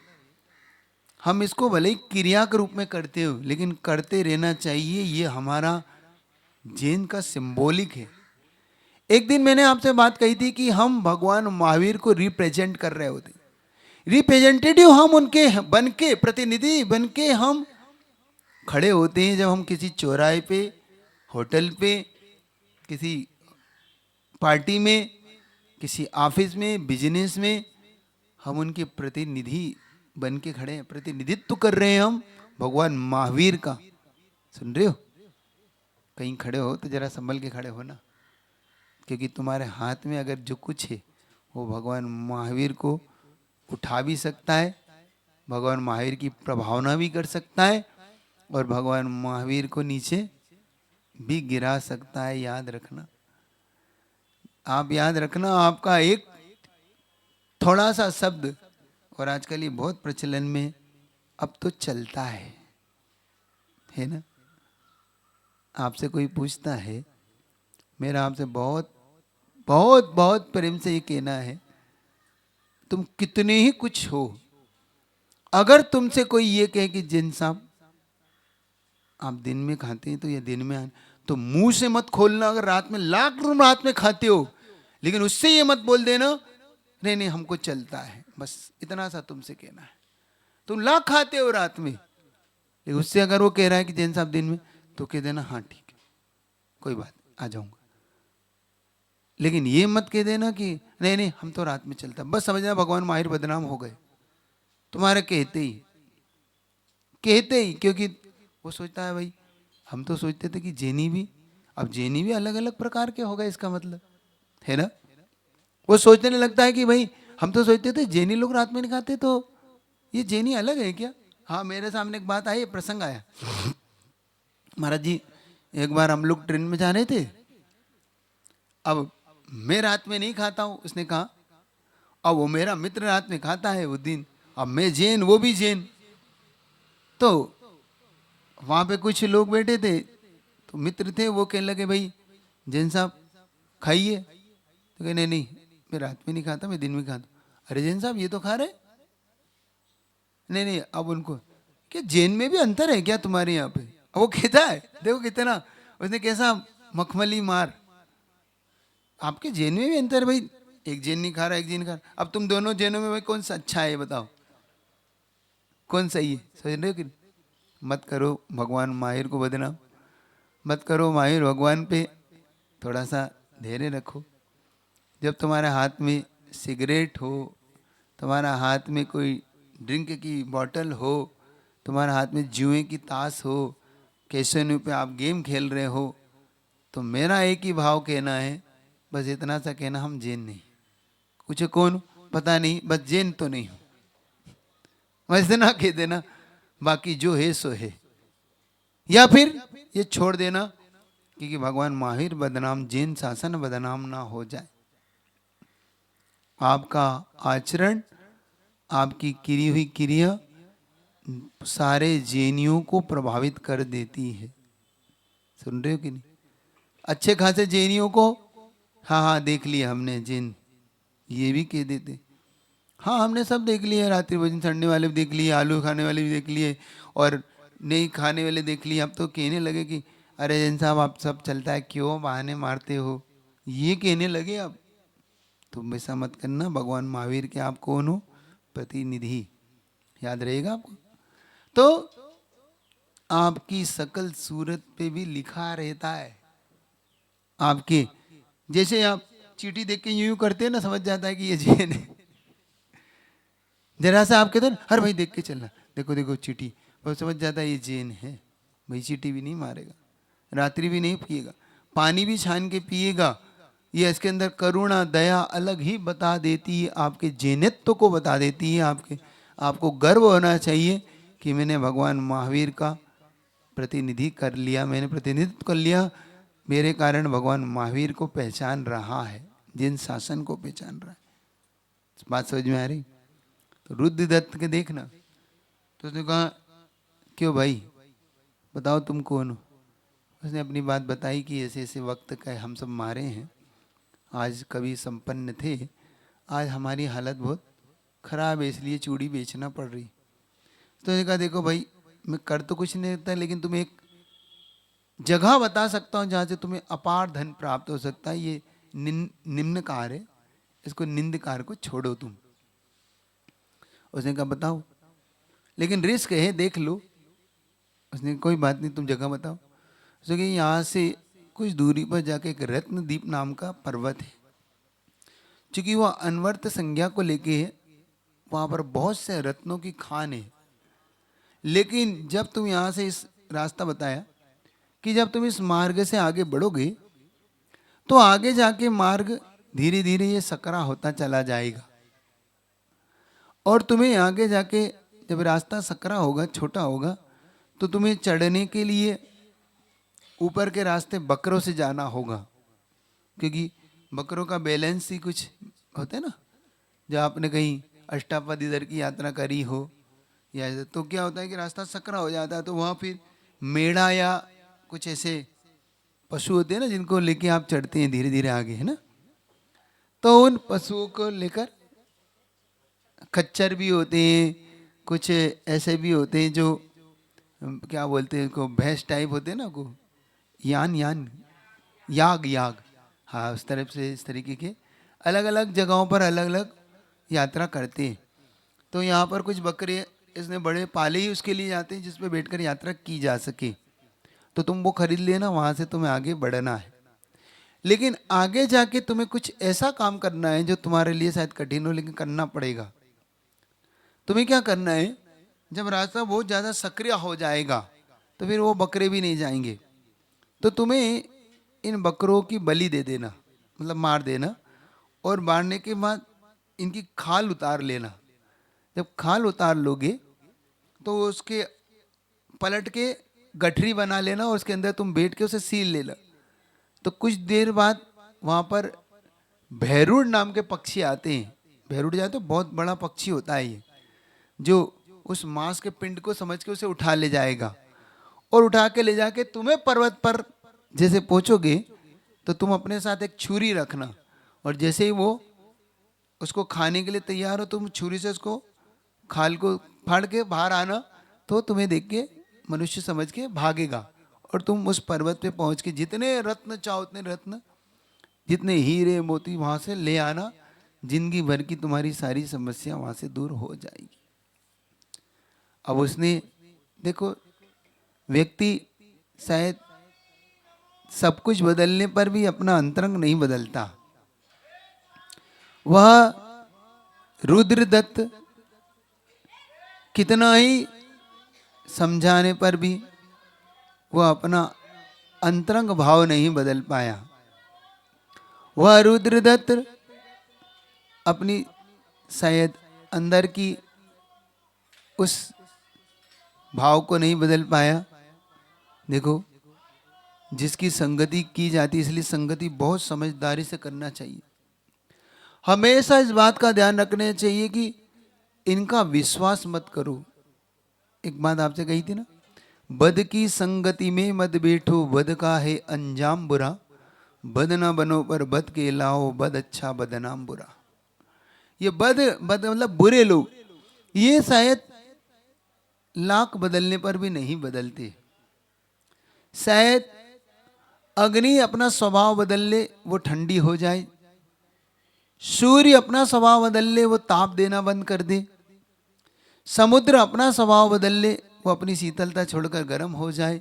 हम इसको भले ही क्रिया के रूप में करते हो, लेकिन करते रहना चाहिए। ये हमारा जैन का सिंबॉलिक है। एक दिन मैंने आपसे बात कही थी कि हम भगवान महावीर को रिप्रेजेंट कर रहे होते, रिप्रेजेंटेटिव हम उनके बन के, प्रतिनिधि बन के हम खड़े होते हैं। जब हम किसी चौराहे पे, होटल पे, किसी पार्टी में, किसी ऑफिस में, बिजनेस में, हम उनके प्रतिनिधि बन के खड़े हैं, प्रतिनिधित्व कर रहे हैं हम भगवान महावीर का। सुन रहे हो? कहीं खड़े हो तो जरा संभल के खड़े हो ना, क्योंकि तुम्हारे हाथ में अगर जो कुछ है वो भगवान महावीर को उठा भी सकता है, भगवान महावीर की प्रभावना भी कर सकता है, और भगवान महावीर को नीचे भी गिरा सकता है। याद रखना, आप याद रखना, आपका एक थोड़ा सा शब्द, और आजकल ये बहुत प्रचलन में अब तो चलता है ना। आपसे कोई पूछता है, मेरा आपसे बहुत बहुत बहुत प्रेम से ये कहना है, तुम कितने ही कुछ हो, अगर तुमसे कोई ये कहे कि जिन साहब आप दिन में खाते हैं तो ये दिन में तो मुंह से मत खोलना। अगर रात में लाख तुम रात में खाते हो, लेकिन उससे ये मत बोल देना नहीं नहीं हमको चलता है, बस इतना सा तुमसे कहना है। तुम लाख खाते हो रात में, लेकिन उससे अगर वो कह रहा है कि जैन साहब दिन में, तो कह देना हाँ ठीक है, कोई बात आ जाऊंगा। लेकिन ये मत कह देना कि नहीं नहीं हम तो रात में चलता, बस समझना भगवान माहिर बदनाम हो गए तुम्हारे कहते ही। क्योंकि वो सोचता है भाई, हम तो सोचते थे कि जैनी भी, अब जैनी भी अलग अलग प्रकार के हो गए, इसका मतलब है ना। वो सोचने लगता है कि भाई हम तो सोचते थे जैनी लोग रात में नहीं खाते, तो ये जैनी अलग है क्या? हाँ, मेरे सामने एक बात आई, प्रसंग आया। महाराज जी, एक बार हम लोग ट्रेन में जा रहे थे, अब मैं रात में नहीं खाता हूँ, उसने कहा। अब वो मेरा मित्र रात में खाता है वो दिन, अब मैं जैन वो भी जैन, तो वहां पे कुछ लोग बैठे थे, तो मित्र थे, वो कहने लगे भाई जैन साहब खाइए, तो कहे नहीं नहीं मैं रात में नहीं खाता, मैं दिन में खाता हूँ। अरे जैन साहब ये तो खा रहे, नहीं नहीं। अब उनको क्या जैन में भी अंतर है क्या तुम्हारे यहाँ पे? अब वो कहता है, देखो कितना उसने कैसा मखमली मार, आपके जैन में भी अंतर है भाई, एक जैन नहीं खा रहा, एक जैन खा रहा, अब तुम दोनों जैनों में भाई कौन सा अच्छा है बताओ, कौन सही है? समझ रहे हो कि मत करो भगवान माहिर को बदनाम, मत करो माहिर भगवान पे, थोड़ा सा धैर्य रखो। जब तुम्हारे हाथ में सिगरेट हो, तुम्हारा हाथ में कोई ड्रिंक की बोतल हो, तुम्हारे हाथ में जुए की ताश हो, कैसेनो पे आप गेम खेल रहे हो, तो मेरा एक ही भाव कहना है, बस इतना सा कहना, हम जैन नहीं। पूछे कौन? पता नहीं, बस जैन तो नहीं हूं, वैसे ना कह देना, बाकी जो है सो है। या फिर ये छोड़ देना, क्योंकि भगवान माहिर बदनाम, जैन शासन बदनाम ना हो जाए। आपका आचरण, आपकी की हुई क्रिया सारे जैनियों को प्रभावित कर देती है। सुन रहे हो कि नहीं? अच्छे खासे जैनियों को, हाँ हाँ देख लिया हमने जैन, ये भी कह देते हाँ हमने सब देख लिए, रात्रि भोजन छड़ने वाले भी देख लिए, आलू खाने वाले भी देख लिए, और नहीं खाने वाले देख लिए। अब तो कहने लगे कि अरे जैन साहब आप सब चलता है, क्यों बहाने मारते हो, ये कहने लगे। अब तुम ऐसा मत करना, भगवान महावीर के आप कौन हो? प्रतिनिधि, याद रहेगा आपको। तो आपकी सकल सूरत पे भी लिखा रहता है आपके, जैसे आप चीटी देख के यूं यूं करते हैं ना, समझ जाता है कि ये जैन है। जरा सा आप कहते हैं हर भाई देख के चलना, देखो देखो चीटी, वो समझ जाता है ये जैन है। भाई चीटी भी नहीं मारेगा, रात्रि भी नहीं पिएगा, पानी भी छान के पिएगा। ये इसके अंदर करुणा दया अलग ही बता देती है, आपके जैनित्व को बता देती है। आपको गर्व होना चाहिए कि मैंने भगवान महावीर का प्रतिनिधि कर लिया, मैंने प्रतिनिधित्व कर लिया, मेरे कारण भगवान महावीर को पहचान रहा है, जिन शासन को पहचान रहा है। बात समझ में आ रही? तो रुद्रदत्त के देखना, तो उसने कहा क्यों भाई बताओ तुम कौन हो? उसने अपनी बात बताई कि ऐसे ऐसे वक्त का हम सब मारे हैं, आज कभी संपन्न थे, आज हमारी हालत बहुत खराब है, इसलिए चूड़ी बेचना पड़ रही। तो उसने कहा देखो भाई, मैं कर तो कुछ नहीं देता, लेकिन तुम्हें एक जगह बता सकता हूँ जहाँ से तुम्हें अपार धन प्राप्त हो सकता है। ये निम्न कार्य है, इसको निंद कार्य को छोड़ो तुम। उसने कहा बताओ, लेकिन रिस्क है, देख लो। उसने कोई बात नहीं, तुम जगह बताओ। उसने कहा यहाँ से कुछ दूरी पर जाके एक रत्नदीप नाम का पर्वत है। चूंकि वह अनवर्त संज्ञा को लेके है, वहां पर बहुत से रत्नों की खान है। लेकिन जब तुम यहाँ से इस रास्ता बताया कि जब तुम इस मार्ग से आगे बढ़ोगे तो आगे जाके मार्ग धीरे धीरे ये सकरा होता चला जाएगा, और तुम्हें आगे जाके जब रास्ता सकरा होगा, छोटा होगा, तो तुम्हें चढ़ने के लिए ऊपर के रास्ते बकरों से जाना होगा, क्योंकि बकरों का बैलेंस ही कुछ होता है ना। जब आपने कहीं अष्टापद इधर की यात्रा करी हो या ऐसे, तो क्या होता है कि रास्ता सकरा हो जाता है, तो वहाँ फिर मेढ़ा या कुछ ऐसे पशु होते हैं ना, जिनको लेके आप चढ़ते हैं धीरे धीरे आगे, है ना। तो उन पशुओं को लेकर, खच्चर भी होते हैं, कुछ ऐसे भी होते हैं जो क्या बोलते हैं को, भैंस टाइप होते हैं ना, को यान यान याग याग, हाँ उस तरफ से, इस तरीके के अलग अलग जगहों पर अलग अलग यात्रा करते हैं। तो यहाँ पर कुछ बकरे इसने बड़े पाले ही उसके लिए जाते हैं जिस पे बैठकर यात्रा की जा सके, तो तुम वो खरीद लेना, वहाँ से तुम्हें आगे बढ़ना है। लेकिन आगे जाके तुम्हें कुछ ऐसा काम करना है जो तुम्हारे लिए शायद कठिन हो, लेकिन करना पड़ेगा। तुम्हें क्या करना है, जब रास्ता बहुत ज़्यादा सक्रिय हो जाएगा तो फिर वो बकरे भी नहीं जाएंगे, तो तुम्हें इन बकरों की बलि दे देना, मतलब मार देना, और मारने के बाद इनकी खाल उतार लेना। जब खाल उतार लोगे तो उसके पलट के गठरी बना लेना, और उसके अंदर तुम बैठ के उसे सील लेना। तो कुछ देर बाद वहाँ पर भैरुड़ नाम के पक्षी आते हैं। भैरुड़ जाए तो बहुत बड़ा पक्षी होता है ये, जो उस मांस के पिंड को समझ के उसे उठा ले जाएगा, और उठा के ले जाके तुम्हें पर्वत पर जैसे पहुंचोगे तो तुम अपने साथ एक छुरी रखना, और जैसे ही वो उसको खाने के लिए तैयार हो, तुम छुरी से उसको खाल को फाड़ के बाहर आना, तो तुम्हें देख के मनुष्य समझ के भागेगा, और तुम उस पर्वत पे पहुंच के जितने रत्न चाहो उतने रत्न, जितने हीरे मोती वहां से ले आना। जिंदगी भर की तुम्हारी सारी समस्या वहां से दूर हो जाएगी। अब उसने देखो, व्यक्ति शायद सब कुछ बदलने पर भी अपना अंतरंग नहीं बदलता। वह रुद्रदत्त कितना ही समझाने पर भी वह अपना अंतरंग भाव नहीं बदल पाया। वह रुद्रदत्त अपनी शायद अंदर की उस भाव को नहीं बदल पाया। देखो, जिसकी संगति की जाती, इसलिए संगति बहुत समझदारी से करना चाहिए। हमेशा इस बात का ध्यान रखना चाहिए कि इनका विश्वास मत करो। एक बात आपसे कही थी ना, बद की संगति में मत बैठो, बद का है अंजाम बुरा, बद ना बनो पर बद के लाओ, बद अच्छा बदनाम बुरा। ये बद बद मतलब बुरे लोग, ये शायद लाख बदलने पर भी नहीं बदलते। शायद अग्नि अपना स्वभाव बदल ले, वो ठंडी हो जाए। सूर्य अपना स्वभाव बदल ले, वो ताप देना बंद कर दे। समुद्र अपना स्वभाव बदल ले, वो अपनी शीतलता छोड़कर गर्म हो जाए।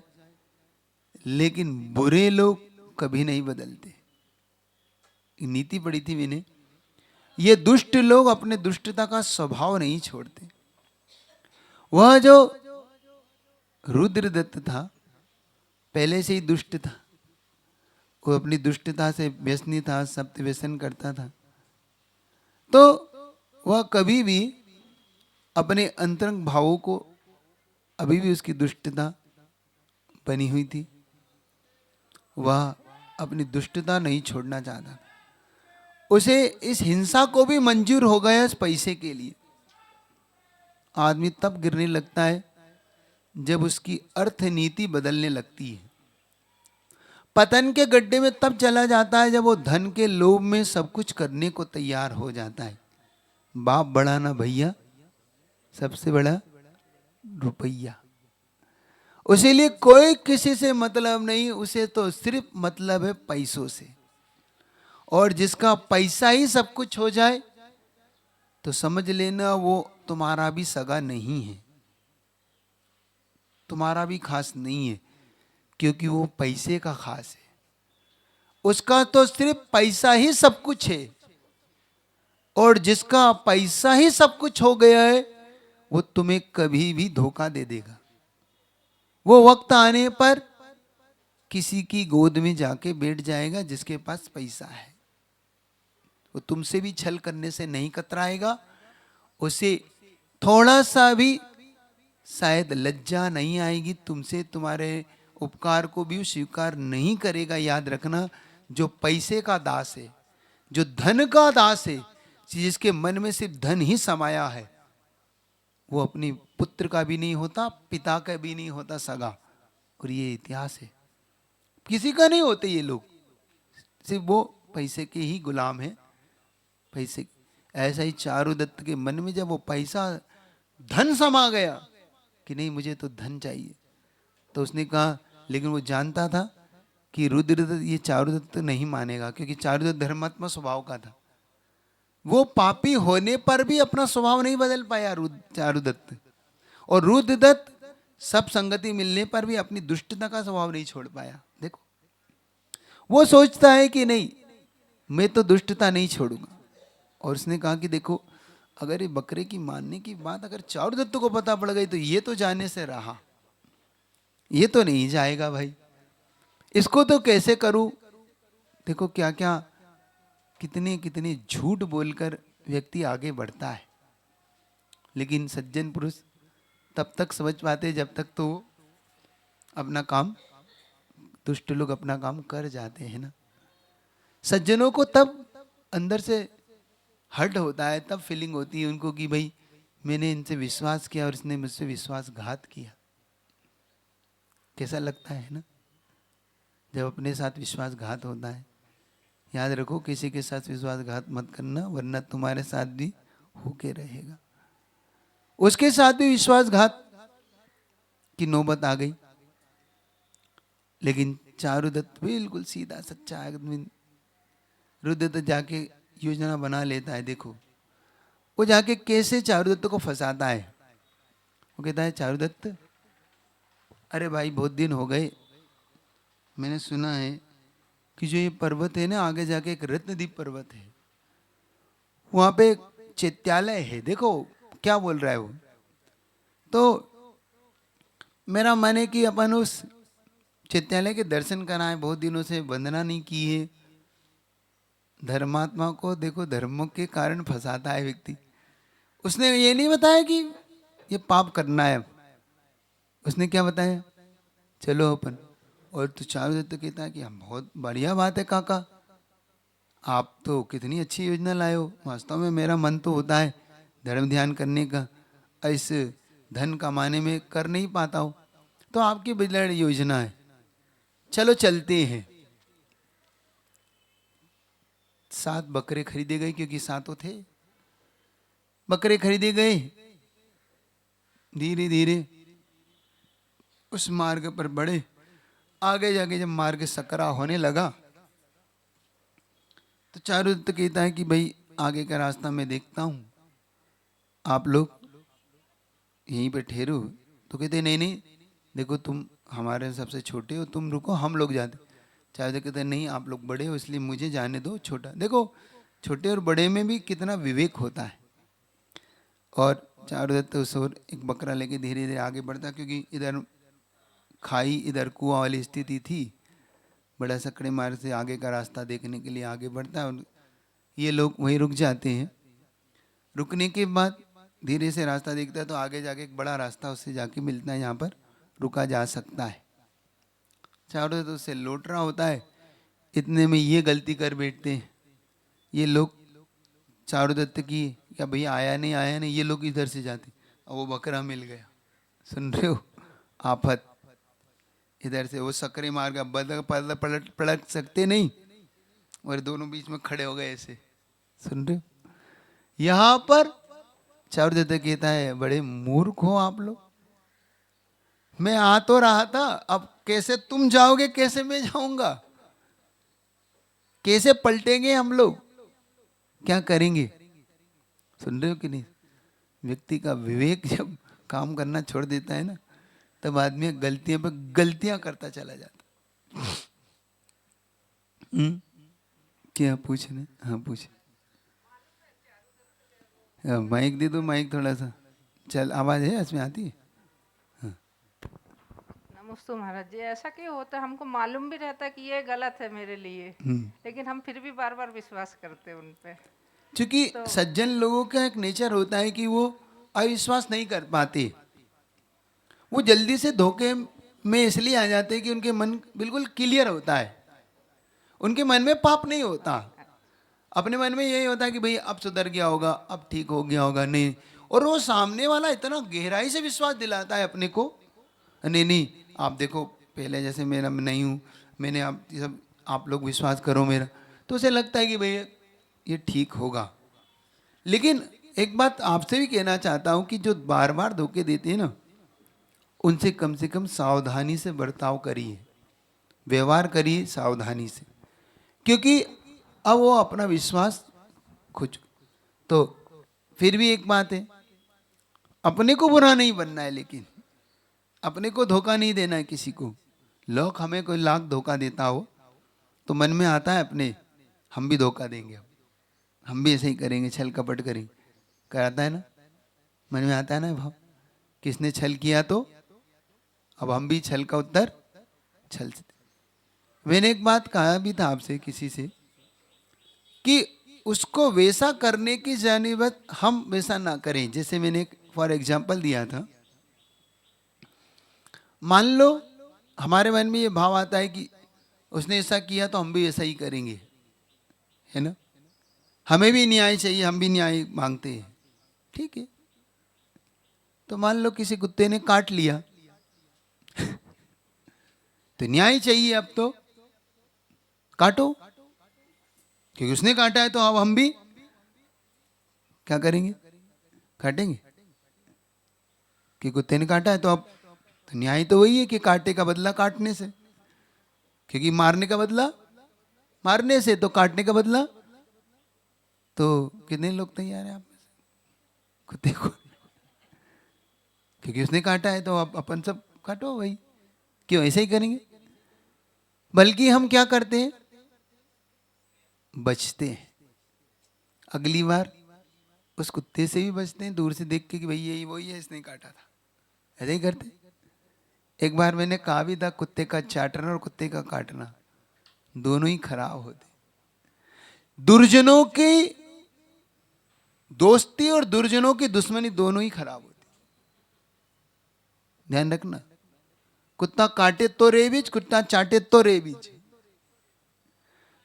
लेकिन बुरे लोग कभी नहीं बदलते। नीति पड़ी थी मैंने, ये दुष्ट लोग अपने दुष्टता का स्वभाव नहीं छोड़ते। वह जो रुद्रदत्त था पहले से ही दुष्ट था, वो अपनी दुष्टता से व्यसनी था, सब व्यसन करता था। तो वह कभी भी अपने अंतरंग भावों को, अभी भी उसकी दुष्टता बनी हुई थी, वह अपनी दुष्टता नहीं छोड़ना चाहता। उसे इस हिंसा को भी मंजूर हो गया इस पैसे के लिए। आदमी तब गिरने लगता है जब उसकी अर्थ नीति बदलने लगती है। पतन के गड्ढे में तब चला जाता है जब वो धन के लोभ में सब कुछ करने को तैयार हो जाता है। बाप बड़ा ना भैया, सबसे बड़ा रुपया। उसीलिए कोई किसी से मतलब नहीं, उसे तो सिर्फ मतलब है पैसों से। और जिसका पैसा ही सब कुछ हो जाए तो समझ लेना वो तुम्हारा भी सगा नहीं है, तुम्हारा भी खास नहीं है, क्योंकि वो पैसे का खास है। उसका तो सिर्फ पैसा ही सब कुछ है। और जिसका पैसा ही सब कुछ हो गया है वो तुम्हें कभी भी धोखा दे देगा। वो वक्त आने पर किसी की गोद में जाके बैठ जाएगा जिसके पास पैसा है। वो तुमसे भी छल करने से नहीं कतराएगा, उसे थोड़ा सा भी शायद लज्जा नहीं आएगी तुमसे, तुम्हारे उपकार को भी स्वीकार नहीं करेगा। याद रखना, जो पैसे का दास है, जो धन का दास है, जिसके मन में सिर्फ धन ही समाया है, वो अपनी पुत्र का भी नहीं होता, पिता का भी नहीं होता सगा। और ये इतिहास है, किसी का नहीं होते ये लोग, सिर्फ वो पैसे के ही गुलाम है। पैसे ऐसा ही चारुदत्त के मन में जब वो पैसा धन समा गया कि नहीं मुझे तो धन चाहिए, तो उसने कहा, लेकिन वो जानता था कि रुद्रदत्त ये चारुदत्त नहीं मानेगा, क्योंकि चारुदत्त धर्मात्मा स्वभाव का था। वो पापी होने पर भी अपना स्वभाव नहीं बदल पाया चारुदत्त। और रुद्रदत्त सब संगति मिलने पर भी अपनी दुष्टता का स्वभाव नहीं छोड़ पाया। देखो, वो सोचता है कि नहीं मैं तो दुष्टता नहीं छोड़ूंगा। और उसने कहा कि देखो, अगर ये बकरे की मानने की बात अगर चारुदत्त को पता पड़ गई तो ये तो जाने से रहा, ये तो नहीं जाएगा भाई, इसको तो कैसे करूं। देखो क्या क्या कितने कितने झूठ बोलकर व्यक्ति आगे बढ़ता है। लेकिन सज्जन पुरुष तब तक समझ पाते जब तक तो अपना काम, दुष्ट लोग अपना काम कर जाते हैं ना। सज्जनों को तब अंदर से हर्ट होता है, तब फीलिंग होती है उनको कि भाई मैंने इनसे विश्वास किया और इसने मुझसे विश्वासघात किया। कैसा लगता है ना जब अपने साथ विश्वासघात होता है। याद रखो, किसी के साथ विश्वासघात मत करना, वरना तुम्हारे साथ भी होके रहेगा। उसके साथ भी विश्वासघात की नौबत आ गई। लेकिन चारुदत्त बिल्कुल सीधा सच्चा आदमी, रुद्रदत्त जाके योजना बना लेता है। देखो वो जाके कैसे चारुदत्त को फंसाता है। वो कहता है, चारुदत्त अरे भाई बहुत दिन हो गए, मैंने सुना है कि जो ये पर्वत है ना, आगे जाके एक रत्नदीप पर्वत है, वहां पे एक चैत्यालय है। देखो क्या बोल रहा है वो। तो मेरा मन है कि अपन उस चैत्यालय के दर्शन कराएं, बहुत दिनों से वंदना नहीं की है। धर्मात्मा को देखो धर्मों के कारण फंसाता है व्यक्ति। उसने ये नहीं बताया कि ये पाप करना है, उसने क्या बताया, चलो अपन। और तो चारुदत्त कहता है कि हम बहुत बढ़िया बात है काका, आप तो कितनी अच्छी योजना लाए हो। वास्तव में मेरा मन तो होता है धर्म ध्यान करने का, इस धन कमाने में कर नहीं पाता हूँ, तो आपकी बिगड़ योजना है, चलो चलते हैं। 7 बकरे खरीदे गए, क्योंकि 7 थे। बकरे खरीदे गए, धीरे धीरे उस मार्ग पर बढ़े। आगे जाके जब मार्ग सकरा होने लगा तो चारुदत्त कहता है कि भाई आगे का रास्ता मैं देखता हूँ, आप लोग यहीं पे ठहरो। तो कहते नहीं नहीं, देखो तुम हमारे सबसे छोटे हो, तुम रुको, हम लोग जाते। चारुदत्त कहते नहीं आप लोग बड़े हो इसलिए मुझे जाने दो, छोटा। देखो छोटे और बड़े में भी कितना विवेक होता है। और चारुदत्त उस ओर एक बकरा लेके धीरे धीरे आगे बढ़ता, क्योंकि इधर खाई इधर कुआं वाली स्थिति थी। बड़ा सकड़े मार्ग से आगे का रास्ता देखने के लिए आगे बढ़ता है। और ये लोग वहीं रुक जाते हैं। रुकने के बाद धीरे से रास्ता देखता है तो आगे जाके एक बड़ा रास्ता उससे जाके मिलता है, यहाँ पर रुका जा सकता है। चारुदत्त उससे लौट रहा होता है, इतने में ये गलती कर बैठते हैं ये लोग चारुदत्त की, क्या भैया आया नहीं आया नहीं, ये लोग इधर से जाते और वो बकरा मिल गया। सुन रहे हो आफत। इधर से वो सकरे मार का पलट पलट सकते नहीं, और दोनों बीच में खड़े हो गए ऐसे। सुन रहे हो? यहां पर चारुदत्त कहता है बड़े मूर्ख हो आप लोग, मैं आ तो रहा था, अब कैसे तुम जाओगे कैसे मैं जाऊंगा, कैसे पलटेंगे हम लोग, क्या करेंगे। सुन रहे हो कि नहीं? व्यक्ति का विवेक जब काम करना छोड़ देता है ना, तब आदमी गलतियां पर गलतियां करता चला जाता। क्या पूछना? हाँ पूछ। माइक दे दो, माइक थोड़ा सा चल, आवाज है इसमें आती है। नमस्ते महाराज जी। ऐसा क्यों होता है? हमको मालूम भी रहता है कि ये गलत है मेरे लिए, लेकिन हम फिर भी बार बार विश्वास करते हैं उन पे। क्योंकि तो सज्जन लोगों का एक नेचर होता है कि वो अविश्वास नहीं कर पाते, वो जल्दी से धोखे में इसलिए आ जाते हैं कि उनके मन बिल्कुल क्लियर होता है, उनके मन में पाप नहीं होता। अपने मन में यही होता है कि भाई अब सुधर गया होगा, अब ठीक हो गया होगा, नहीं। और वो सामने वाला इतना गहराई से विश्वास दिलाता है अपने को, नहीं नहीं आप देखो पहले जैसे मेरा मैं नहीं हूँ, मैंने आप ये सब, आप लोग विश्वास करो मेरा, तो उसे लगता है कि भाई ये ठीक होगा। लेकिन एक बात आपसे भी कहना चाहता हूँ कि जो बार बार धोखे देते हैं ना, उनसे कम से कम सावधानी से बर्ताव करिए, व्यवहार करिए सावधानी से, क्योंकि अब वो अपना विश्वास खुद। तो फिर भी एक बात है, अपने को बुरा नहीं बनना है, लेकिन अपने को धोखा नहीं देना है किसी को। लोग हमें कोई लाख धोखा देता हो तो मन में आता है अपने, हम भी धोखा देंगे, अब हम भी ऐसे ही करेंगे, छल कपट करेंगे, कराता है ना, मन में आता है ना भाव, किसने छल किया तो अब हम भी छल का उत्तर छल से। मैंने एक बात कहा भी था आपसे किसी से कि उसको वैसा करने की जानिबत हम वैसा ना करें। जैसे मैंने एक फॉर एग्जाम्पल दिया था, मान लो हमारे मन में ये भाव आता है कि उसने ऐसा किया तो हम भी ऐसा ही करेंगे, है ना, हमें भी न्याय चाहिए, हम भी न्याय मांगते हैं, ठीक है। तो मान लो किसी कुत्ते ने काट लिया तो न्याय चाहिए, अब तो काटो, क्योंकि उसने काटा है तो अब हम भी क्या करेंगे, काटेंगे। कि कुत्ते ने काटा है तो अब तो न्याय तो वही है कि काटे का बदला काटने से, क्योंकि मारने का बदला मारने से, तो काटने का बदला। तो कितने लोग तैयार हैं आप में से कुत्ते को, क्योंकि उसने काटा है तो अब अपन सब काटो भाई, क्यों ऐसे ही करेंगे। बल्कि हम क्या करते हैं, बचते हैं, अगली बार उस कुत्ते से भी बचते हैं, दूर से देख के कि भाई यही वही है, इसने काटा था, ऐसे ही करते। एक बार मैंने कहा भी था, कुत्ते का चाटना और कुत्ते का काटना दोनों ही खराब होते। दुर्जनों की दोस्ती और दुर्जनों की दुश्मनी दोनों ही खराब होती, ध्यान रखना। कुत्ता काटे तो रेबीज, कुत्ता चाटे तो रेबीज।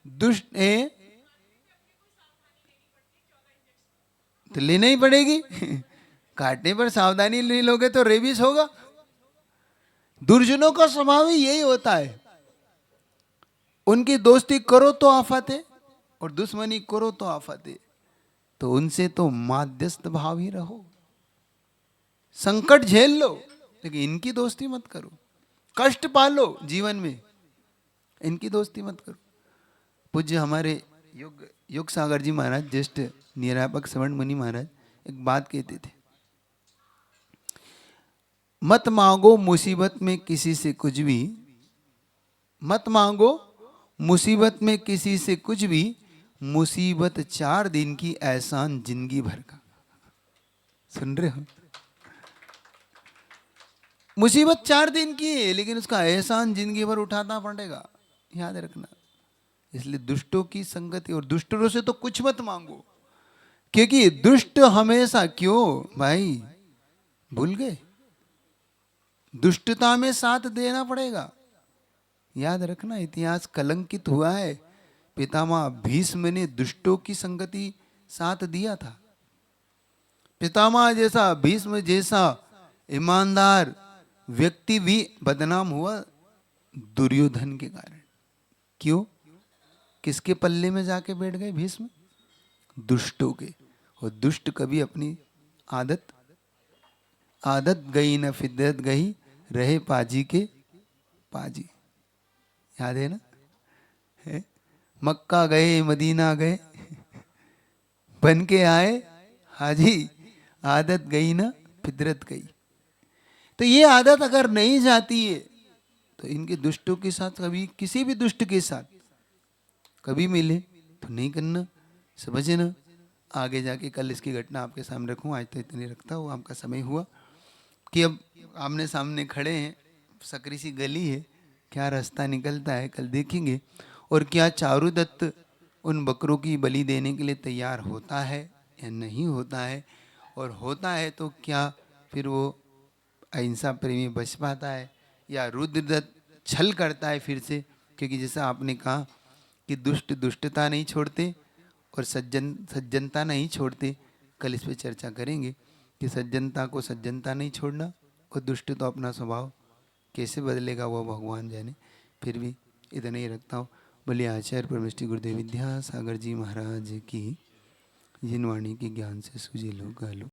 दुष्ट है तो लेना ही पड़ेगी काटने पर सावधानी नहीं लोगे तो रेबीज होगा। दुर्जनों का स्वभाव ही यही होता है, उनकी दोस्ती करो तो आफत है और दुश्मनी करो तो आफत है। तो उनसे तो माध्यस्थ भाव ही रहो, संकट झेल लो, लेकिन इनकी दोस्ती मत करो, कष्ट पालो जीवन में, इनकी दोस्ती मत करो। पूज्य हमारे योग सागर जी महाराज, ज्येष्ठ निरापक श्रवण मुनि महाराज एक बात कहते थे, मत मांगो मुसीबत में किसी से कुछ भी, मत मांगो मुसीबत में किसी से कुछ भी, मुसीबत 4 दिन की, एहसान जिंदगी भर का। सुन रहे हो? मुसीबत 4 दिन की है, लेकिन उसका एहसान जिंदगी भर उठाना पड़ेगा, याद रखना। इसलिए दुष्टों की संगति और दुष्टों से तो कुछ मत मांगो, क्योंकि दुष्ट हमेशा, क्यों भाई भूल गए, दुष्टता में साथ देना पड़ेगा। याद रखना, इतिहास कलंकित हुआ है, पितामह भीष्म ने दुष्टों की संगति साथ दिया था। पितामह जैसा, भीष्म जैसा ईमानदार व्यक्ति भी बदनाम हुआ दुर्योधन के कारण। क्यों? किसके पल्ले में जाके बैठ गए भीष्म? दुष्टों के। और दुष्ट कभी अपनी आदत आदत गई न फिदरत गई, रहे पाजी के पाजी। याद है ना? है? मक्का गए मदीना गए, बन के आए हाजी, आदत गई ना फिदरत गई। तो ये आदत अगर नहीं जाती है तो इनके दुष्टों के साथ, कभी किसी भी दुष्ट के साथ कभी मिले तो नहीं करना, समझना। आगे जाके कल इसकी घटना आपके सामने रखूं, आज तो इतनी रखता हूँ। आपका समय हुआ कि अब आमने सामने खड़े हैं, सकरी सी गली है, क्या रास्ता निकलता है कल देखेंगे। और क्या चारुदत्त उन बकरों की बलि देने के लिए तैयार होता है या नहीं होता है, और होता है तो क्या फिर वो अहिंसा प्रेमी बच पाता है, या रुद्रदत्त छल करता है फिर से। क्योंकि जैसा आपने कहा कि दुष्ट दुष्टता नहीं छोड़ते और सज्जन सज्जनता नहीं छोड़ते। कल इस पे चर्चा करेंगे कि सज्जनता को सज्जनता नहीं छोड़ना और दुष्ट तो अपना स्वभाव कैसे बदलेगा वो भगवान जाने। फिर भी इतना ही रखता हूँ। बोलिए आचार्य परमेष्टि गुरुदेव विद्यासागर जी महाराज की, जिन वाणी के ज्ञान से सुझे लोग गालो।